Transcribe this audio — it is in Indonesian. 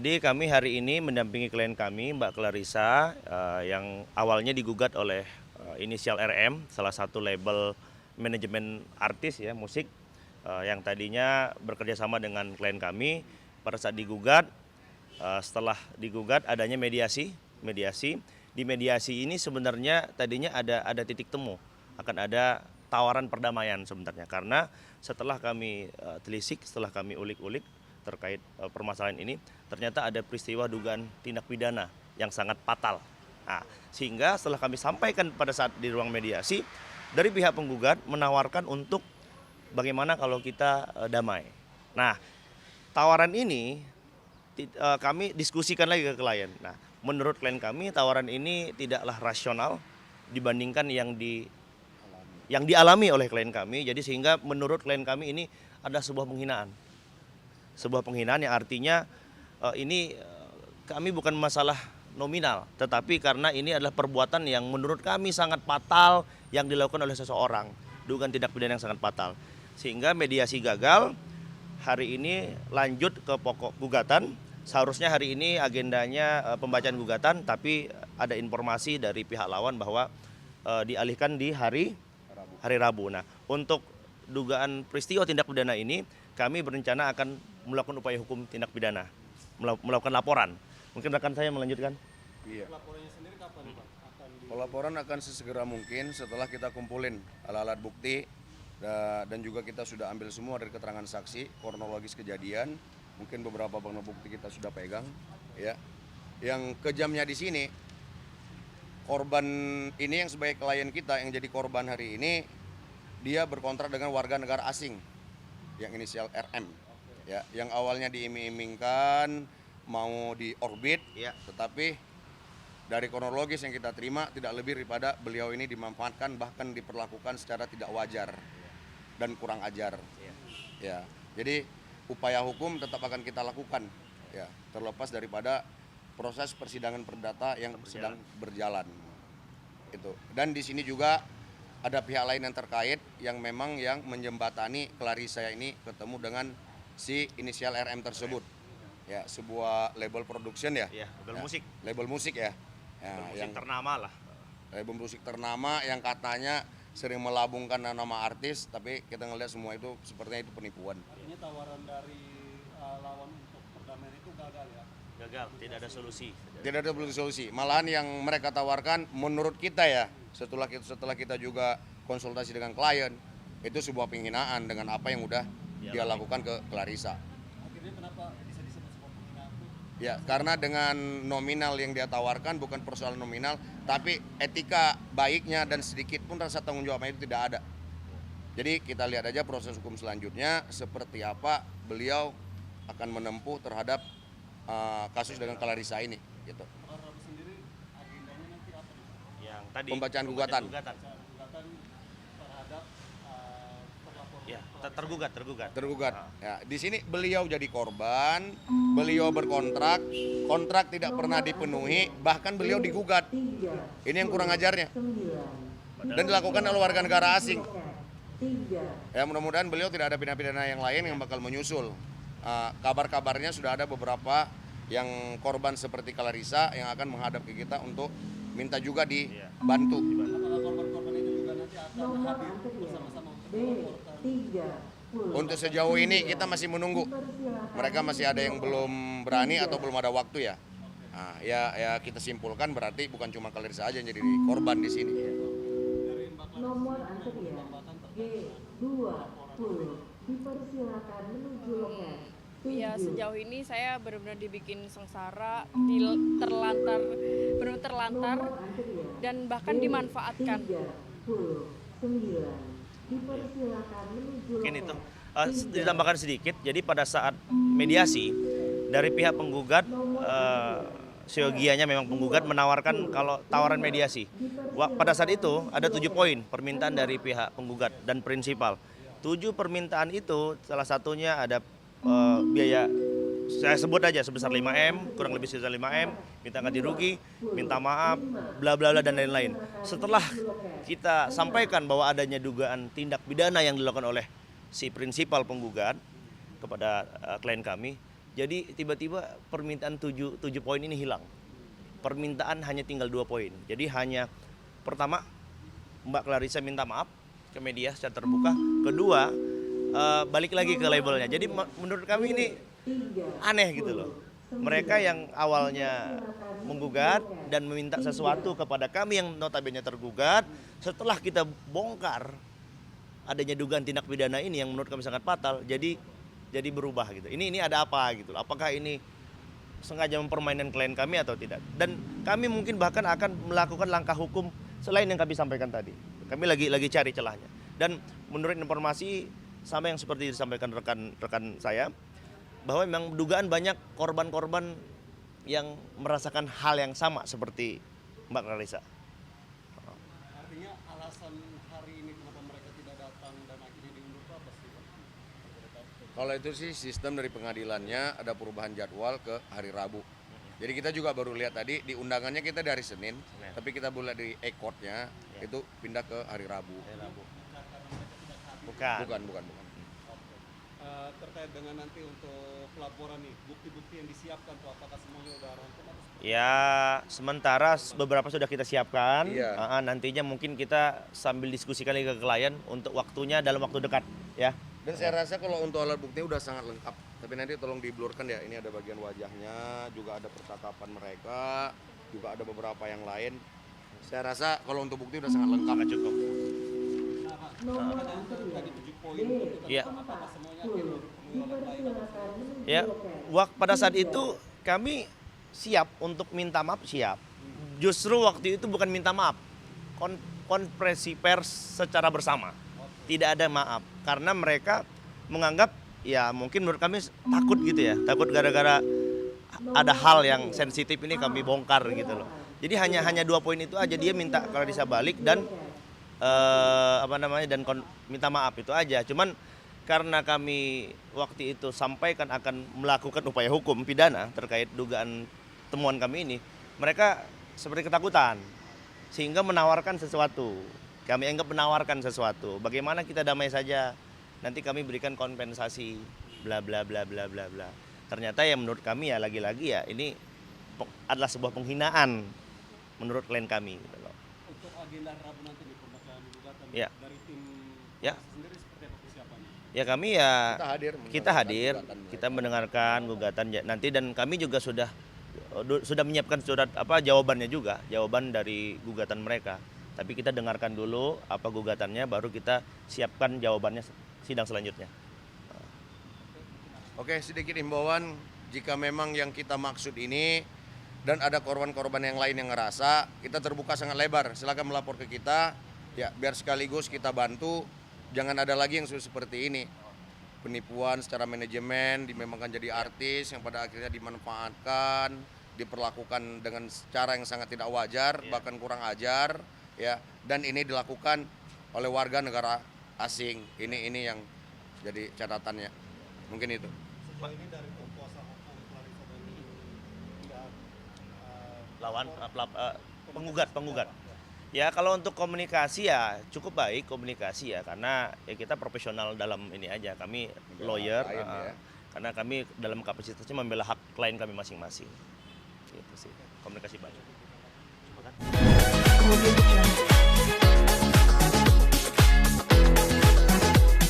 Jadi kami hari ini mendampingi klien kami Mbak Clarissa yang awalnya digugat oleh inisial RM, salah satu label manajemen artis ya musik yang tadinya bekerja sama dengan klien kami. Pada saat digugat, setelah digugat adanya mediasi. Di mediasi ini sebenarnya tadinya ada titik temu, akan ada tawaran perdamaian sebenarnya, karena setelah kami telisik, setelah kami ulik-ulik terkait permasalahan ini, ternyata ada peristiwa dugaan tindak pidana yang sangat fatal. Nah, sehingga setelah kami sampaikan pada saat di ruang mediasi, dari pihak penggugat menawarkan untuk bagaimana kalau kita damai. Nah, tawaran ini kami diskusikan lagi ke klien. Nah, menurut klien kami tawaran ini tidaklah rasional dibandingkan yang dialami oleh klien kami. Jadi sehingga menurut klien kami ini ada sebuah penghinaan. Sebuah penghinaan yang artinya ini kami bukan masalah nominal, tetapi karena ini adalah perbuatan yang menurut kami sangat fatal yang dilakukan oleh seseorang, dugaan tindak pidana yang sangat fatal. Sehingga mediasi gagal, hari ini lanjut ke pokok gugatan. Seharusnya hari ini agendanya pembacaan gugatan, tapi ada informasi dari pihak lawan bahwa dialihkan di hari Rabu. Nah, untuk dugaan peristiwa tindak pidana ini, kami berencana akan melakukan upaya hukum tindak pidana, melakukan laporan. Mungkin rekan saya melanjutkan. Iya. Laporannya sendiri kapan, Pak? Pelaporan akan sesegera mungkin setelah kita kumpulin alat-alat bukti dan juga kita sudah ambil semua dari keterangan saksi, kronologis kejadian. Mungkin beberapa barang bukti kita sudah pegang, ya. Yang kejamnya di sini, korban ini yang sebagai klien kita yang jadi korban hari ini, dia berkontrak dengan warga negara asing yang inisial RM. Ya, yang awalnya diiming-imingkan mau diorbit, ya, tetapi dari kronologis yang kita terima tidak lebih daripada beliau ini dimanfaatkan, bahkan diperlakukan secara tidak wajar dan kurang ajar. Ya, jadi upaya hukum tetap akan kita lakukan, ya, terlepas daripada proses persidangan perdata yang sedang berjalan. Itu. Dan di sini juga ada pihak lain yang terkait yang memang yang menjembatani Clarissa ini ketemu dengan si inisial RM tersebut. Ya, sebuah label production ya. Ya, label musik. Label musik ya. Ya, label musik yang ternama lah. Label musik ternama yang katanya sering melabungkan nama artis, tapi kita ngelihat semua itu sepertinya itu penipuan. Artinya tawaran dari lawan untuk perdamaian itu gagal ya? Gagal, tidak ada solusi. Tidak ada solusi. Malahan yang mereka tawarkan menurut kita ya, setelah kita juga konsultasi dengan klien, itu sebuah penghinaan dengan apa yang udah dia lakukan ke Clarissa. Akhirnya kenapa bisa disebut sebuah penghinaan itu? Ya, karena dengan nominal yang dia tawarkan bukan persoalan nominal, tapi etika baiknya dan sedikit pun rasa tanggung jawabnya itu tidak ada. Jadi kita lihat aja proses hukum selanjutnya seperti apa beliau akan menempuh terhadap kasus dengan Clarissa ini. Gitu. Kalau Rabu sendiri agendanya nanti apa nih, Pak? Yang tadi Pembacaan gugatan. Gugatan terhadap terlapor. Ya, tergugat. Tergugat. Ya, di sini beliau jadi korban, beliau berkontrak, kontrak tidak pernah dipenuhi, bahkan beliau digugat. Ini yang kurang ajarnya. Dan dilakukan oleh warga negara asing. Ya, mudah-mudahan beliau tidak ada pidana-pidana yang lain yang bakal menyusul. Kabar-kabarnya sudah ada beberapa yang korban seperti Clarissa yang akan menghadap ke kita untuk minta juga dibantu. Apakah korban-korban itu juga nanti akan hadir bersama-sama untuk melaporkan? Untuk sejauh ini kita masih menunggu. Mereka masih ada yang belum berani atau belum ada waktu ya. Nah, ya kita simpulkan berarti bukan cuma Clarissa aja yang jadi korban di sini. Dari Mbak Clarissa Nomor antrian G20 dipersilakan menuju loket. Ya, sejauh ini saya benar-benar dibikin sengsara, benar terlantar dan bahkan dimanfaatkan. 39 dipersilakan menuju Mungkin loket. itu ditambahkan sedikit. Jadi pada saat mediasi dari pihak penggugat, siogianya memang penggugat menawarkan kalau tawaran mediasi. Pada saat itu ada 7 poin permintaan dari pihak penggugat dan prinsipal. 7 permintaan itu salah satunya ada biaya, saya sebut aja sebesar 5M, kurang lebih sebesar 5M, minta ganti rugi, minta maaf, bla bla bla dan lain-lain. Setelah kita sampaikan bahwa adanya dugaan tindak pidana yang dilakukan oleh si prinsipal penggugat kepada klien kami, Jadi tiba-tiba permintaan 7 poin ini hilang. Permintaan hanya tinggal 2 poin. Jadi hanya pertama Mbak Clarissa minta maaf ke media secara terbuka. Kedua balik lagi ke labelnya. Jadi menurut kami ini aneh gitu loh. Mereka yang awalnya menggugat dan meminta sesuatu kepada kami yang notabene tergugat, setelah kita bongkar adanya dugaan tindak pidana ini yang menurut kami sangat fatal, jadi berubah gitu. Ini ada apa gitu? Apakah ini sengaja mempermainkan klien kami atau tidak? Dan kami mungkin bahkan akan melakukan langkah hukum selain yang kami sampaikan tadi. Kami lagi cari celahnya. Dan menurut informasi sama yang seperti disampaikan rekan saya, bahwa memang dugaan banyak korban-korban yang merasakan hal yang sama seperti Mbak Clarissa. Artinya alasan hari ini kenapa mereka tidak datang dan akhirnya diundur itu apa sih, Pak? Kalau itu sih sistem dari pengadilannya ada perubahan jadwal ke hari Rabu. Jadi kita juga baru lihat tadi di undangannya kita dari Senin, tapi kita boleh di e-courtnya itu pindah ke hari Rabu. Bukan. Terkait dengan nanti untuk pelaporan nih, bukti-bukti yang disiapkan tuh apakah semuanya udah rangkum atau Ya, sementara beberapa sudah kita siapkan. Iya. Nantinya mungkin kita sambil diskusikan lagi ke klien untuk waktunya dalam waktu dekat, ya. Dan saya rasa kalau untuk alat bukti udah sangat lengkap. Tapi nanti tolong diblurkan ya, ini ada bagian wajahnya, juga ada percakapan mereka, juga ada beberapa yang lain. Saya rasa kalau untuk bukti udah sangat lengkap. Cukup. Nomor antrian tadi 7 poin itu kita Iya. apakah semuanya akhirnya dipersilakan menuju Ya, loket. pada saat itu kami siap untuk minta maaf, siap. Justru waktu itu bukan minta maaf, konferensi pers secara bersama. Tidak ada maaf, karena mereka menganggap ya mungkin menurut kami takut gitu ya, takut gara-gara ada hal yang sensitif ini kami bongkar gitu loh. Jadi hanya 2 poin itu aja, dia minta Clarissa balik dan minta maaf itu aja. Cuman karena kami waktu itu sampaikan akan melakukan upaya hukum pidana terkait dugaan temuan kami ini, mereka seperti ketakutan sehingga menawarkan sesuatu. Kami anggap menawarkan sesuatu. Bagaimana kita damai saja? Nanti kami berikan kompensasi bla bla bla bla bla bla. Ternyata ya menurut kami ya lagi-lagi ya ini adalah sebuah penghinaan menurut klien kami gitu loh. untuk agenda Rabu nanti nih pembacaan gugatan Ya. dari tim Ya. sendiri seperti apa persiapannya? Ya kami ya Kita hadir. kita mendengarkan gugatan nanti, dan kami juga sudah menyiapkan surat jawabannya juga, jawaban dari gugatan mereka. Tapi kita dengarkan dulu apa gugatannya, baru kita siapkan jawabannya sidang selanjutnya. Oke, sedikit imbauan, jika memang yang kita maksud ini dan ada korban-korban yang lain yang ngerasa, kita terbuka sangat lebar. Silakan melapor ke kita, ya biar sekaligus kita bantu. Jangan ada lagi yang seperti ini. Penipuan secara manajemen, dimemangkan jadi artis yang pada akhirnya dimanfaatkan, diperlakukan dengan cara yang sangat tidak wajar, bahkan kurang ajar, ya. Dan ini dilakukan oleh warga negara asing. Ini yang jadi catatannya. Mungkin itu. Sejauh ini dari tim kuasa hukum Clarissa dan tidak Lawan penggugat. Ya kalau untuk komunikasi ya cukup baik komunikasi ya, karena ya kita profesional dalam ini aja, kami lawyer, klien, ya. karena kami dalam kapasitasnya membela hak klien kami masing-masing. Gitu sih, komunikasi baik. Terima kasih.